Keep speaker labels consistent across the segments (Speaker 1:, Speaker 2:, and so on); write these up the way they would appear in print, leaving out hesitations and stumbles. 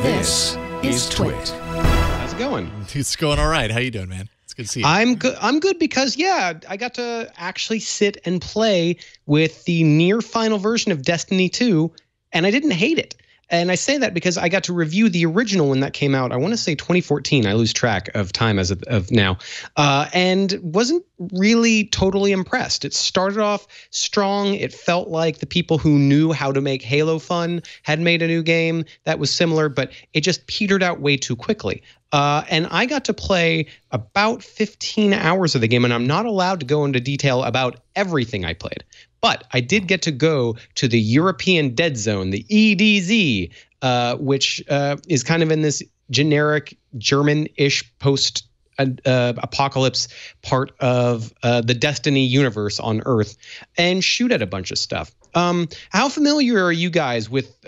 Speaker 1: This is TWiT.
Speaker 2: How's it going?
Speaker 3: It's going all right. How you doing, man? It's good to see you.
Speaker 2: I'm good. I'm good because, yeah, I got to actually sit and play with the near final version of Destiny 2, and I didn't hate it. And I say that because I got to review the original when that came out. I want to say 2014. I lose track of time as of now. And wasn't really totally impressed. It started off strong. It felt like the people who knew how to make Halo fun had made a new game that was similar, but it just petered out way too quickly. And I got to play about 15 hours of the game, and I'm not allowed to go into detail about everything I played. But I did get to go to the European Dead Zone, the EDZ, which is kind of in this generic German-ish post-apocalypse part of the Destiny universe on Earth, and shoot at a bunch of stuff. How familiar are you guys with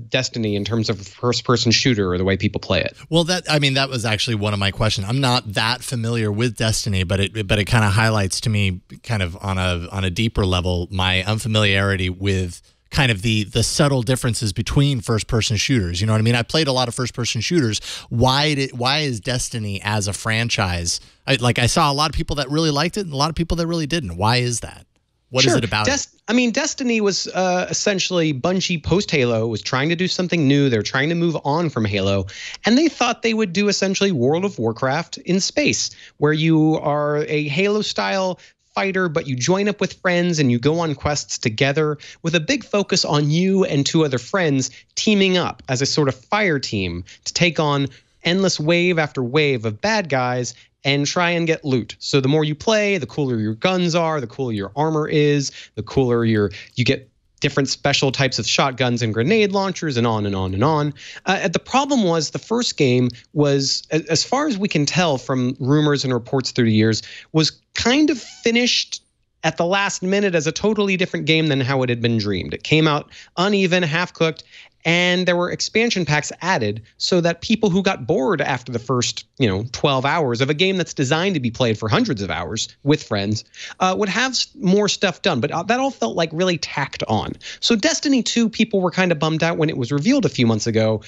Speaker 2: Destiny in terms of first-person shooter or the way people play it?
Speaker 3: Well, that was actually one of my questions. I'm not that familiar with Destiny, but it kind of highlights to me, kind of on a deeper level, my unfamiliarity with kind of the subtle differences between first-person shooters. You know what I mean? I played a lot of first-person shooters. Why is Destiny as a franchise? I saw a lot of people that really liked it and a lot of people that really didn't. Why is that? What is it about it?
Speaker 2: I mean, Destiny was essentially Bungie post-Halo was trying to do something new. They're trying to move on from Halo. And they thought they would do essentially World of Warcraft in space, where you are a Halo-style fighter, but you join up with friends and you go on quests together with a big focus on you and two other friends teaming up as a sort of fire team to take on endless wave after wave of bad guys and try and get loot. So the more you play, the cooler your guns are, the cooler your armor is, the cooler you get different special types of shotguns and grenade launchers, and on and on and on. The problem was the first game was, as far as we can tell from rumors and reports through the years, was kind of finished at the last minute as a totally different game than how it had been dreamed. It came out uneven, half-cooked, and there were expansion packs added so that people who got bored after the first, 12 hours of a game that's designed to be played for hundreds of hours with friends would have more stuff done. But that all felt like really tacked on. So Destiny 2, people were kind of bummed out when it was revealed a few months ago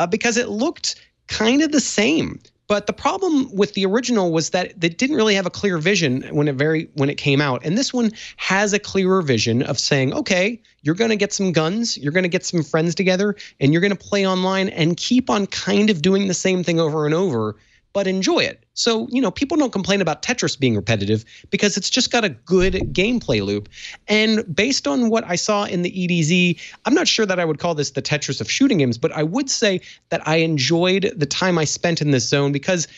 Speaker 2: because it looked kind of the same. But the problem with the original was that it didn't really have a clear vision when it came out. And this one has a clearer vision of saying, okay, you're going to get some guns, you're going to get some friends together, and you're going to play online and keep on kind of doing the same thing over and over, but enjoy it. So, people don't complain about Tetris being repetitive because it's just got a good gameplay loop. And based on what I saw in the EDZ, I'm not sure that I would call this the Tetris of shooting games, but I would say that I enjoyed the time I spent in this zone because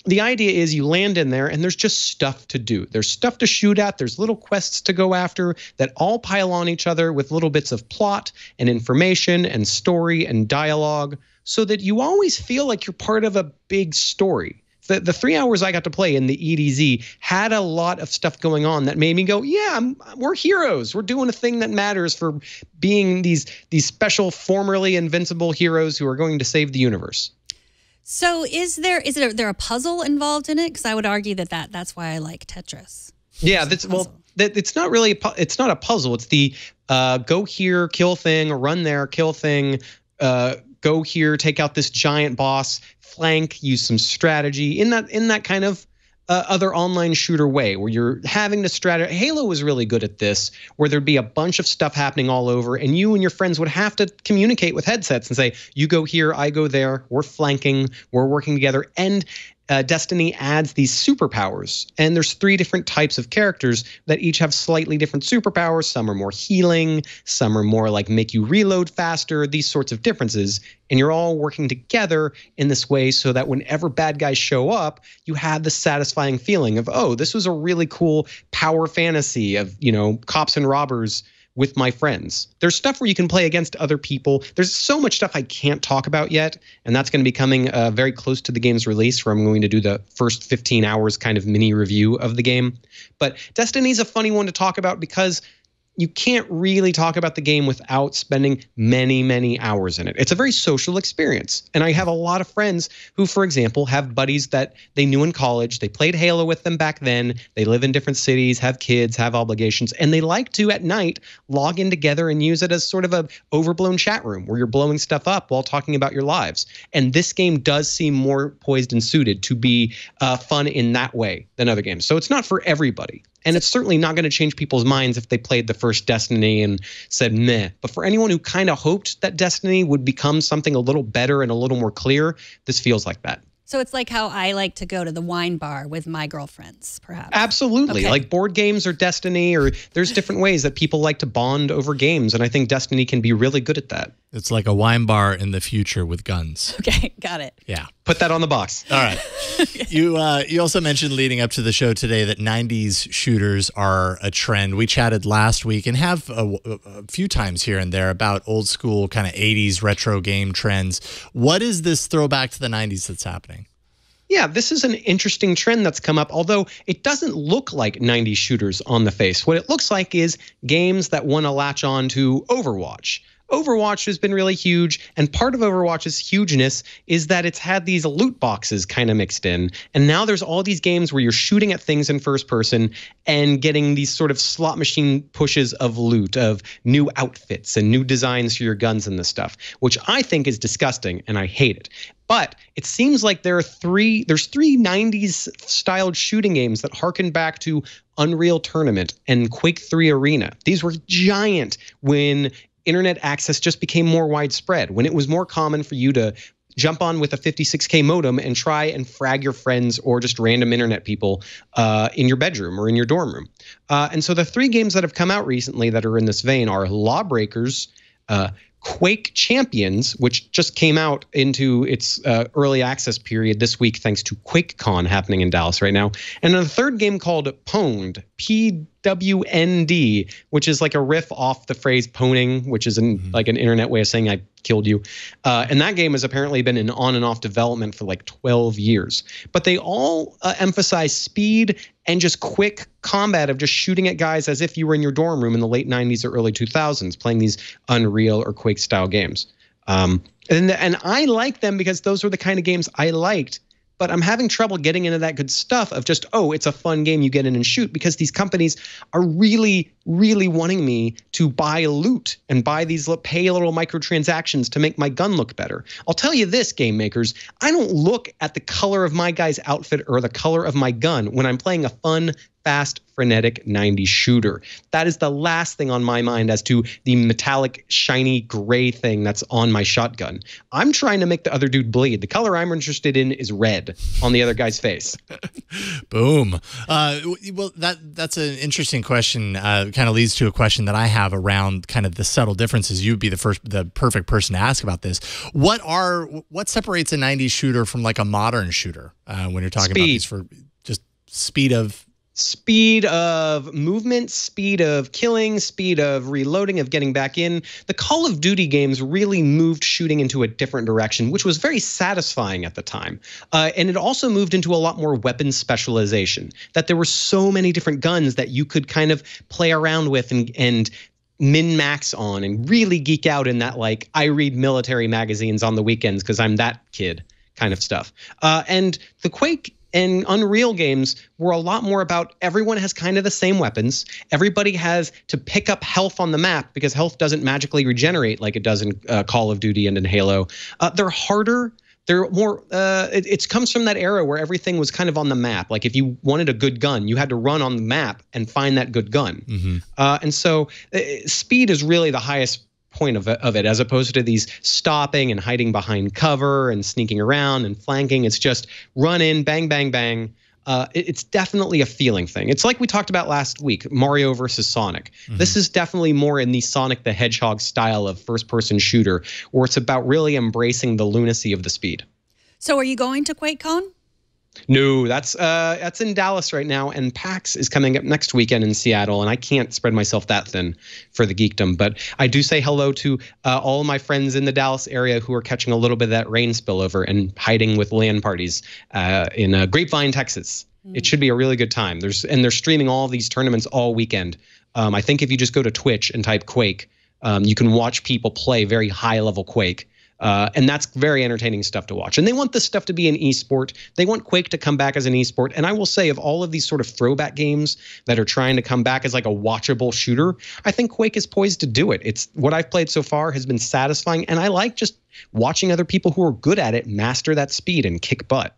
Speaker 2: the idea is you land in there and there's just stuff to do. There's stuff to shoot at. There's little quests to go after that all pile on each other with little bits of plot and information and story and dialogue so that you always feel like you're part of a big story. The 3 hours I got to play in the EDZ had a lot of stuff going on that made me go, yeah, we're heroes. We're doing a thing that matters for being these special, formerly invincible heroes who are going to save the universe.
Speaker 1: So is there a puzzle involved in it? Because I would argue that's why I like Tetris.
Speaker 2: Yeah, it's not really it's not a puzzle. It's the go here, kill thing, run there, kill thing, go here, take out this giant boss, flank, use some strategy in that kind of other online shooter way where you're having to strategize. Halo was really good at this, where there'd be a bunch of stuff happening all over, and you and your friends would have to communicate with headsets and say, you go here, I go there, we're flanking, we're working together. And Destiny adds these superpowers, and there's 3 different types of characters that each have slightly different superpowers. Some are more healing, some are more like make you reload faster, these sorts of differences. And you're all working together in this way so that whenever bad guys show up, you have the satisfying feeling of, oh, this was a really cool power fantasy of, cops and robbers with my friends. There's stuff where you can play against other people. There's so much stuff I can't talk about yet, and that's going to be coming very close to the game's release, where I'm going to do the first 15 hours kind of mini review of the game. But Destiny's a funny one to talk about because you can't really talk about the game without spending many, many hours in it. It's a very social experience. And I have a lot of friends who, for example, have buddies that they knew in college. They played Halo with them back then. They live in different cities, have kids, have obligations, and they like to, at night, log in together and use it as sort of a overblown chat room where you're blowing stuff up while talking about your lives. And this game does seem more poised and suited to be fun in that way than other games. So it's not for everybody. And it's certainly not going to change people's minds if they played the first Destiny and said meh. But for anyone who kind of hoped that Destiny would become something a little better and a little more clear, this feels like that.
Speaker 1: So it's like how I like to go to the wine bar with my girlfriends, perhaps.
Speaker 2: Absolutely.
Speaker 1: Okay.
Speaker 2: Like board games or Destiny, or there's different ways that people like to bond over games. And I think Destiny can be really good at that.
Speaker 3: It's like a wine bar in the future with guns.
Speaker 1: Okay, got it.
Speaker 3: Yeah.
Speaker 2: Put that on the box.
Speaker 3: All right. You also mentioned leading up to the show today that 90s shooters are a trend. We chatted last week and have a few times here and there about old school kind of 80s retro game trends. What is this throwback to the 90s that's happening?
Speaker 2: Yeah, this is an interesting trend that's come up, although it doesn't look like 90s shooters on the face. What it looks like is games that want to latch on to Overwatch. Overwatch has been really huge, and part of Overwatch's hugeness is that it's had these loot boxes kind of mixed in, and now there's all these games where you're shooting at things in first person and getting these sort of slot machine pushes of loot, of new outfits and new designs for your guns and this stuff, which I think is disgusting, and I hate it. But it seems like there's three 90s styled shooting games that harken back to Unreal Tournament and Quake 3 Arena. These were giant when internet access just became more widespread, when it was more common for you to jump on with a 56K modem and try and frag your friends or just random internet people in your bedroom or in your dorm room. And so the three games that have come out recently that are in this vein are Lawbreakers, Quake Champions, which just came out into its early access period this week thanks to QuakeCon happening in Dallas right now, and a third game called Pwned, PWND, which is like a riff off the phrase pwning, which is like an internet way of saying I killed you. And that game has apparently been in on and off development for like 12 years. But they all emphasize speed and just quick combat of just shooting at guys as if you were in your dorm room in the late 90s or early 2000s playing these Unreal or Quake style games. And I like them because those were the kind of games I liked. But I'm having trouble getting into that good stuff of just, oh, it's a fun game you get in and shoot, because these companies are really, really wanting me to buy loot and buy these pay little microtransactions to make my gun look better. I'll tell you this, game makers, I don't look at the color of my guy's outfit or the color of my gun when I'm playing a fun, fast, frenetic 90s shooter. That is the last thing on my mind as to the metallic, shiny gray thing that's on my shotgun. I'm trying to make the other dude bleed. The color I'm interested in is red on the other guy's face.
Speaker 3: Boom. Well, that's an interesting question. Kind of leads to a question that I have around kind of the subtle differences. You'd be the perfect person to ask about this. What separates a 90s shooter from like a modern shooter when you're talking about these for just speed of movement, speed of killing, speed of reloading, of getting back in. The Call of Duty games really moved shooting into a different direction, which was very satisfying at the time. And it also moved into a lot more weapon specialization, that there were so many different guns that you could kind of play around with and min-max on and really geek out in that, like, I read military magazines on the weekends because I'm that kid kind of stuff. And the Quake and Unreal games were a lot more about everyone has kind of the same weapons. Everybody has to pick up health on the map because health doesn't magically regenerate like it does in Call of Duty and in Halo. They're harder. They're more, it comes from that era where everything was kind of on the map. Like if you wanted a good gun, you had to run on the map and find that good gun. Mm-hmm. And so speed is really the highest point of it, as opposed to these stopping and hiding behind cover and sneaking around and flanking. It's just run in, bang, bang, bang. It's definitely a feeling thing. It's like we talked about last week, Mario versus Sonic. Mm-hmm. This is definitely more in the Sonic the Hedgehog style of first-person shooter, where it's about really embracing the lunacy of the speed. So
Speaker 1: are you going to QuakeCon?
Speaker 2: No, that's in Dallas right now, and PAX is coming up next weekend in Seattle, and I can't spread myself that thin for the geekdom. But I do say hello to all of my friends in the Dallas area who are catching a little bit of that rain spillover and hiding with LAN parties in Grapevine, Texas. It should be a really good time. They're streaming all these tournaments all weekend I think if you just go to Twitch and type Quake, you can watch people play very high level Quake. And that's very entertaining stuff to watch. And they want this stuff to be an esport. They want Quake to come back as an esport. And I will say, of all of these sort of throwback games that are trying to come back as like a watchable shooter, I think Quake is poised to do it. It's what I've played so far has been satisfying. And I like just watching other people who are good at it master that speed and kick butt.